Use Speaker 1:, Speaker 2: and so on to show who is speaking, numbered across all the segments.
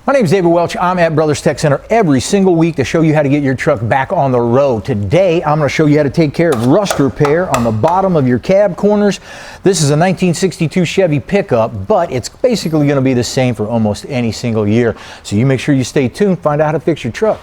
Speaker 1: My name is David Welch. I'm at Brothers Tech Center every single week to show you how to get your truck back on the road. Today, I'm going to show you how to take care of rust repair on the bottom of your cab corners. This is a 1962 Chevy pickup, but it's basically going to be the same for almost any single year. So you make sure you stay tuned, find out how to fix your truck.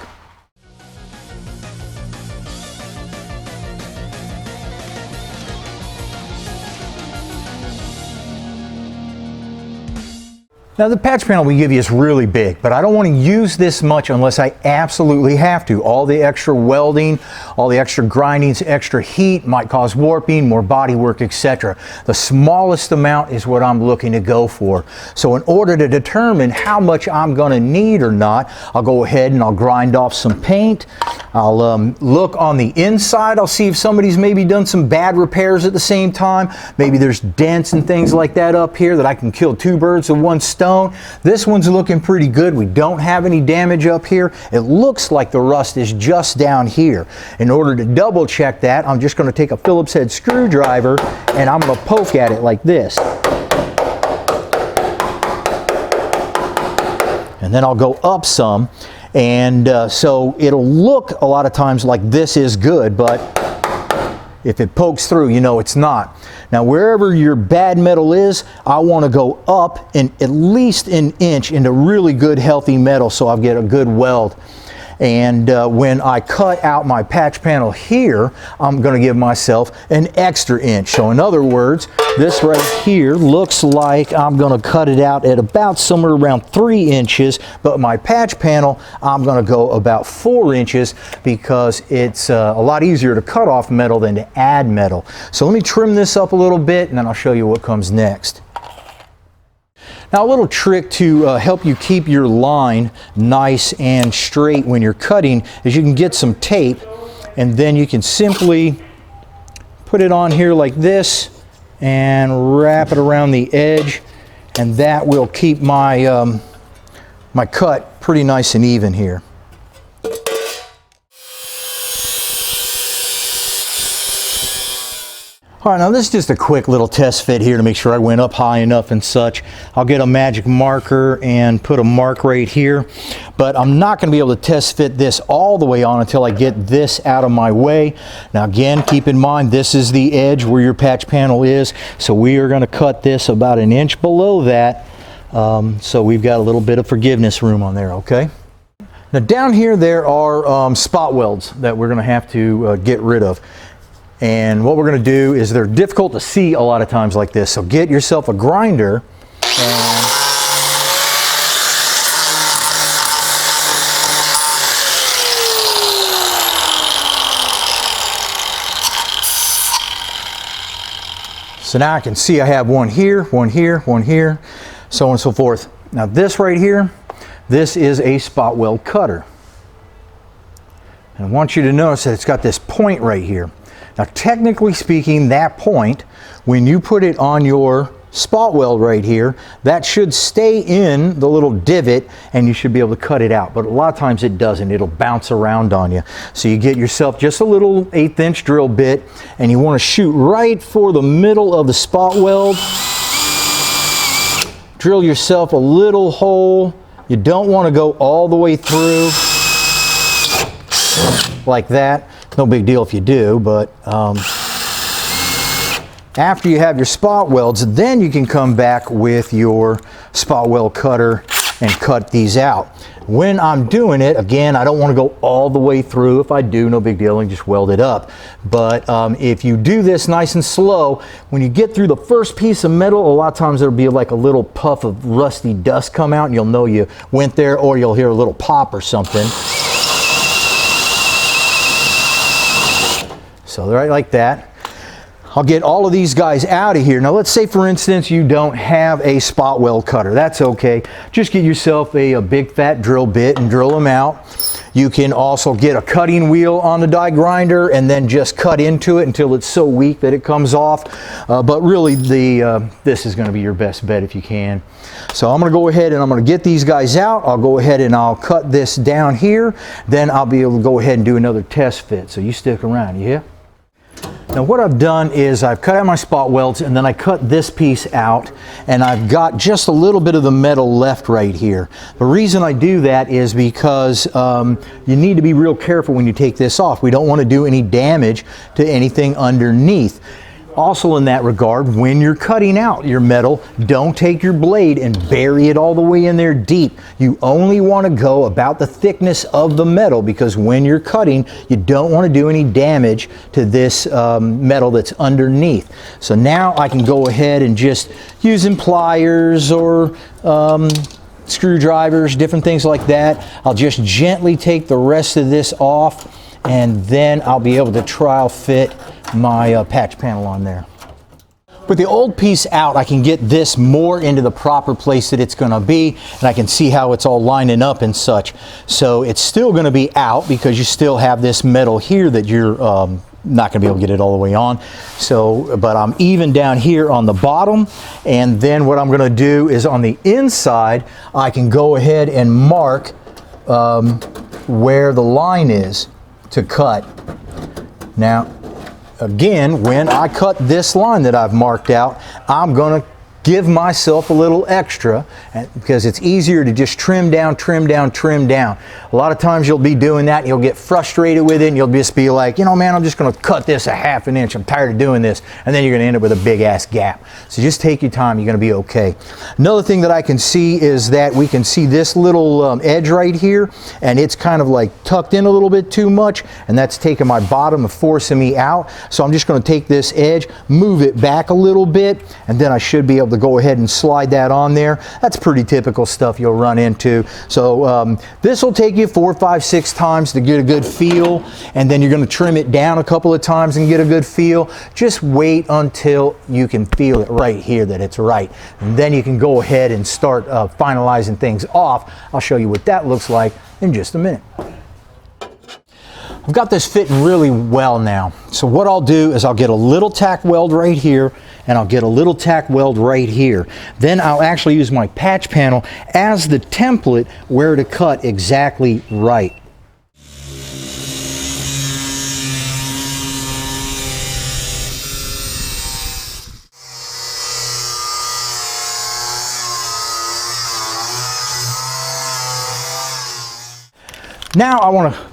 Speaker 1: Now the patch panel we give you is really big, but I don't want to use this much unless I absolutely have to. All the extra welding, all the extra grindings, extra heat might cause warping, more body work, etc. The smallest amount is what I'm looking to go for. So in order to determine how much I'm going to need or not, I'll go ahead and I'll grind off some paint. I'll look on the inside. I'll see if somebody's maybe done some bad repairs at the same time. Maybe there's dents and things like that up here that I can kill two birds with one stone. This one's looking pretty good. We don't have any damage up here. It looks like the rust is just down here. In order to double check that, I'm just going to take a Phillips head screwdriver and I'm going to poke at it like this. And then I'll go up some. And so it'll look a lot of times like this is good, but if it pokes through, you know it's not. Now wherever your bad metal is, I want to go up in at least an inch into really good healthy metal so I get a good weld. And when I cut out my patch panel here, I'm going to give myself an extra inch. So in other words, this right here looks like I'm going to cut it out at about somewhere around 3 inches, but my patch panel, I'm going to go about 4 inches because it's a lot easier to cut off metal than to add metal. So let me trim this up a little bit and then I'll show you what comes next. Now a little trick to help you keep your line nice and straight when you're cutting is you can get some tape and then you can simply put it on here like this and wrap it around the edge, and that will keep my my cut pretty nice and even here. All right, now this is just a quick little test fit here to make sure I went up high enough and such. I'll get a magic marker and put a mark right here, but I'm not going to be able to test fit this all the way on until I get this out of my way. Now again, keep in mind this is the edge where your patch panel is, so we are going to cut this about an inch below that, so we've got a little bit of forgiveness room on there, okay? Now down here there are spot welds that we're going to have to get rid of. And what we're going to do is they're difficult to see a lot of times like this. So get yourself a grinder and so now I can see I have one here, one here, one here, so on and so forth. Now this right here, this is a spot weld cutter. And I want you to notice that it's got this point right here. Now technically speaking, that point, when you put it on your spot weld right here, that should stay in the little divot and you should be able to cut it out. But a lot of times it doesn't. It'll bounce around on you. So you get yourself just a little 1/8 inch drill bit and you want to shoot right for the middle of the spot weld. Drill yourself a little hole. You don't want to go all the way through like that. No big deal if you do, but after you have your spot welds, then you can come back with your spot weld cutter and cut these out. When I'm doing it, again, I don't want to go all the way through. If I do, no big deal, and just weld it up. But if you do this nice and slow, when you get through the first piece of metal, a lot of times there'll be like a little puff of rusty dust come out and you'll know you went there, or you'll hear a little pop or something. So right like that. I'll get all of these guys out of here. Now let's say for instance you don't have a spot weld cutter. That's okay. Just get yourself a big fat drill bit and drill them out. You can also get a cutting wheel on the die grinder and then just cut into it until it's so weak that it comes off. But really this is going to be your best bet if you can. So I'm going to go ahead and I'm going to get these guys out. I'll go ahead and I'll cut this down here. Then I'll be able to go ahead and do another test fit. So you stick around, you hear? Now what I've done is I've cut out my spot welds, and then I cut this piece out, and I've got just a little bit of the metal left right here. The reason I do that is because you need to be real careful when you take this off. We don't want to do any damage to anything underneath. Also in that regard, when you're cutting out your metal, don't take your blade and bury it all the way in there deep. You only want to go about the thickness of the metal, because when you're cutting, you don't want to do any damage to this metal that's underneath. So now I can go ahead and just using pliers or screwdrivers, different things like that. I'll just gently take the rest of this off, and then I'll be able to trial fit my patch panel on there. With the old piece out, I can get this more into the proper place that it's going to be, and I can see how it's all lining up and such. So it's still going to be out because you still have this metal here that you're not going to be able to get it all the way on. So, but I'm even down here on the bottom, and then what I'm going to do is on the inside, I can go ahead and mark where the line is to cut. Now, again, when I cut this line that I've marked out, I'm going to give myself a little extra, because it's easier to just trim down, trim down, trim down. A lot of times you'll be doing that and you'll get frustrated with it, and you'll just be like, you know, man, I'm just going to cut this a ½ inch. I'm tired of doing this. And then you're going to end up with a big ass gap. So just take your time. You're going to be okay. Another thing that I can see is that we can see this little edge right here, and it's kind of like tucked in a little bit too much, and that's taking my bottom and forcing me out. So I'm just going to take this edge, move it back a little bit, and then I should be able to go ahead and slide that on there. That's pretty typical stuff you'll run into. So this will take you 4, 5, 6 times to get a good feel, and then you're going to trim it down a couple of times and get a good feel. Just wait until you can feel it right here that it's right, and then you can go ahead and start finalizing things off. I'll show you what that looks like in just a minute. I've got this fitting really well now. So what I'll do is I'll get a little tack weld right here, and I'll get a little tack weld right here. Then I'll actually use my patch panel as the template where to cut exactly right. Now I want to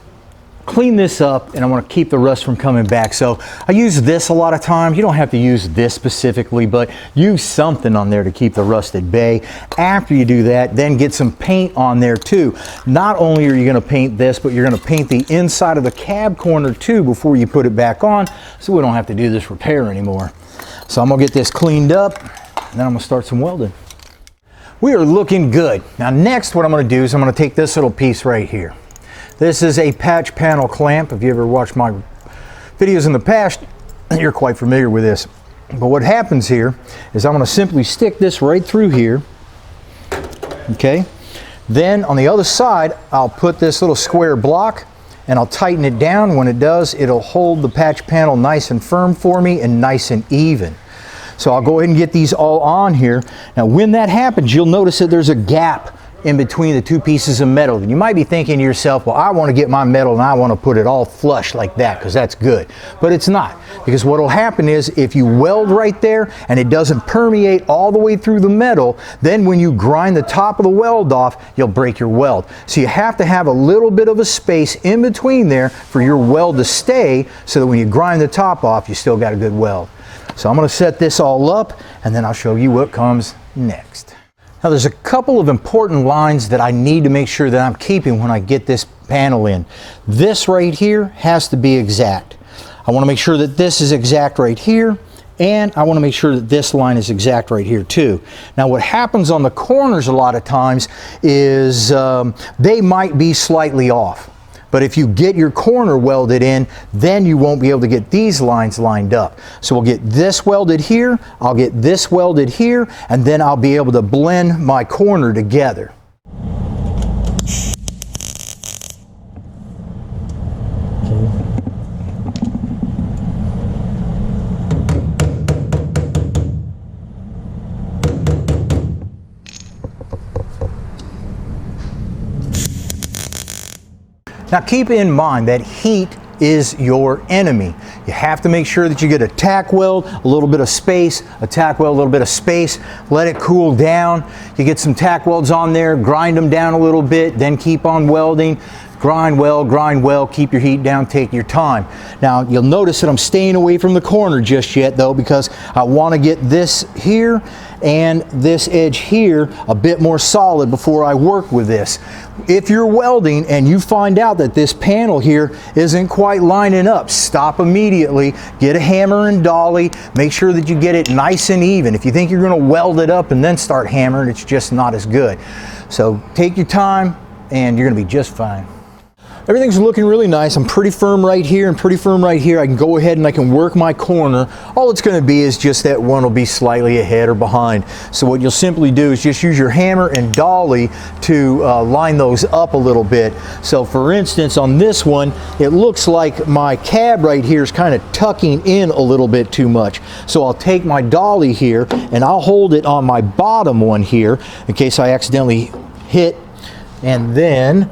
Speaker 1: clean this up, and I want to keep the rust from coming back. So I use this a lot of times. You don't have to use this specifically, but use something on there to keep the rust at bay. After you do that, then get some paint on there too. Not only are you going to paint this, but you're going to paint the inside of the cab corner too before you put it back on, so we don't have to do this repair anymore. So I'm going to get this cleaned up, and then I'm going to start some welding. We are looking good. Now next, what I'm going to do is I'm going to take this little piece right here. This is a patch panel clamp. If you ever watched my videos in the past, you're quite familiar with this. But what happens here is I'm going to simply stick this right through here. Okay. Then on the other side, I'll put this little square block, and I'll tighten it down. When it does, it'll hold the patch panel nice and firm for me and nice and even. So I'll go ahead and get these all on here. Now when that happens, you'll notice that there's a gap in between the two pieces of metal. And you might be thinking to yourself, well, I want to get my metal and I want to put it all flush like that because that's good. But it's not, because what will happen is if you weld right there and it doesn't permeate all the way through the metal, then when you grind the top of the weld off, you'll break your weld. So you have to have a little bit of a space in between there for your weld to stay, so that when you grind the top off, you still got a good weld. So I'm going to set this all up, and then I'll show you what comes next. Now there's a couple of important lines that I need to make sure that I'm keeping when I get this panel in. This right here has to be exact. I want to make sure that this is exact right here, and I want to make sure that this line is exact right here too. Now what happens on the corners a lot of times is they might be slightly off. But if you get your corner welded in, then you won't be able to get these lines lined up. So we'll get this welded here, I'll get this welded here, and then I'll be able to blend my corner together. Now keep in mind that heat is your enemy. You have to make sure that you get a tack weld, a little bit of space, a tack weld, a little bit of space, let it cool down. You get some tack welds on there, grind them down a little bit, then keep on welding. Grind well, keep your heat down, take your time. Now you'll notice that I'm staying away from the corner just yet though, because I want to get this here and this edge here a bit more solid before I work with this. If you're welding and you find out that this panel here isn't quite lining up, stop immediately, get a hammer and dolly, make sure that you get it nice and even. If you think you're going to weld it up and then start hammering, it's just not as good. So take your time and you're going to be just fine. Everything's looking really nice. I'm pretty firm right here and pretty firm right here. I can go ahead and I can work my corner. All it's going to be is just that one will be slightly ahead or behind. So what you'll simply do is just use your hammer and dolly to line those up a little bit. So for instance, on this one, it looks like my cab right here is kind of tucking in a little bit too much. So I'll take my dolly here and I'll hold it on my bottom one here in case I accidentally hit, and then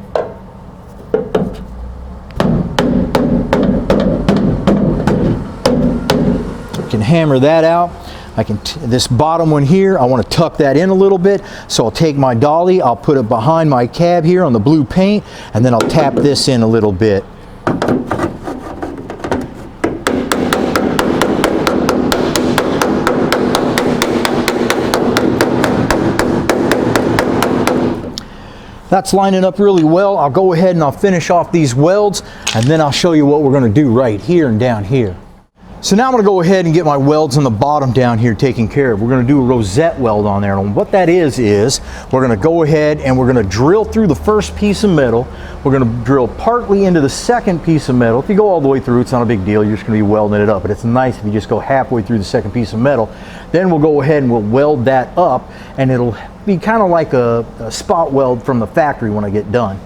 Speaker 1: can hammer that out. I can this bottom one here, I want to tuck that in a little bit, so I'll take my dolly, I'll put it behind my cab here on the blue paint, and then I'll tap this in a little bit. That's lining up really well. I'll go ahead and I'll finish off these welds, and then I'll show you what we're going to do right here and down here. So now I'm going to go ahead and get my welds on the bottom down here taken care of. We're going to do a rosette weld on there. And what that is we're going to go ahead and we're going to drill through the first piece of metal. We're going to drill partly into the second piece of metal. If you go all the way through, it's not a big deal. You're just going to be welding it up. But it's nice if you just go halfway through the second piece of metal. Then we'll go ahead and we'll weld that up, and it'll be kind of like a spot weld from the factory when I get done.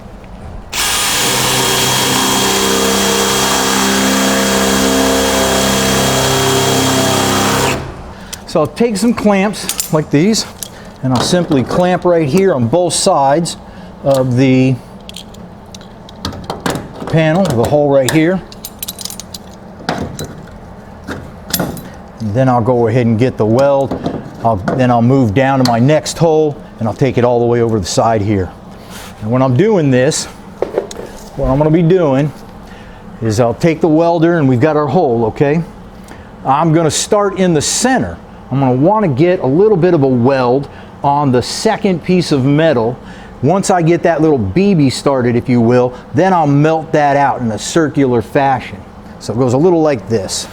Speaker 1: So I'll take some clamps like these, and I'll simply clamp right here on both sides of the panel, the hole right here. And then I'll go ahead and get the weld. Then I'll move down to my next hole, and I'll take it all the way over the side here. And when I'm doing this, what I'm going to be doing is I'll take the welder, and we've got our hole, okay? I'm going to start in the center. I'm going to want to get a little bit of a weld on the second piece of metal. Once I get that little BB started, if you will, then I'll melt that out in a circular fashion. So it goes a little like this.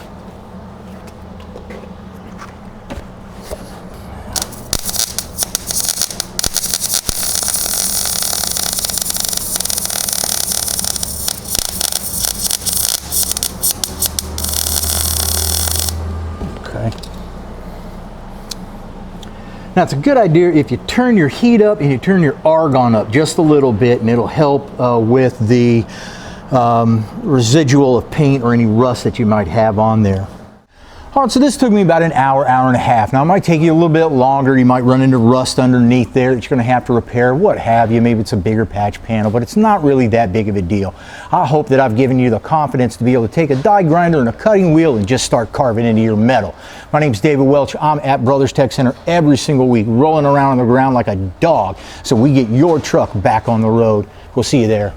Speaker 1: Now it's a good idea if you turn your heat up and you turn your argon up just a little bit, and it'll help with the residual of paint or any rust that you might have on there. All right, so this took me about an hour, hour and a half. Now it might take you a little bit longer. You might run into rust underneath there that you're going to have to repair, what have you. Maybe it's a bigger patch panel, but it's not really that big of a deal. I hope that I've given you the confidence to be able to take a die grinder and a cutting wheel and just start carving into your metal. My name's David Welch. I'm at Brothers Tech Center every single week, rolling around on the ground like a dog, so we get your truck back on the road. We'll see you there.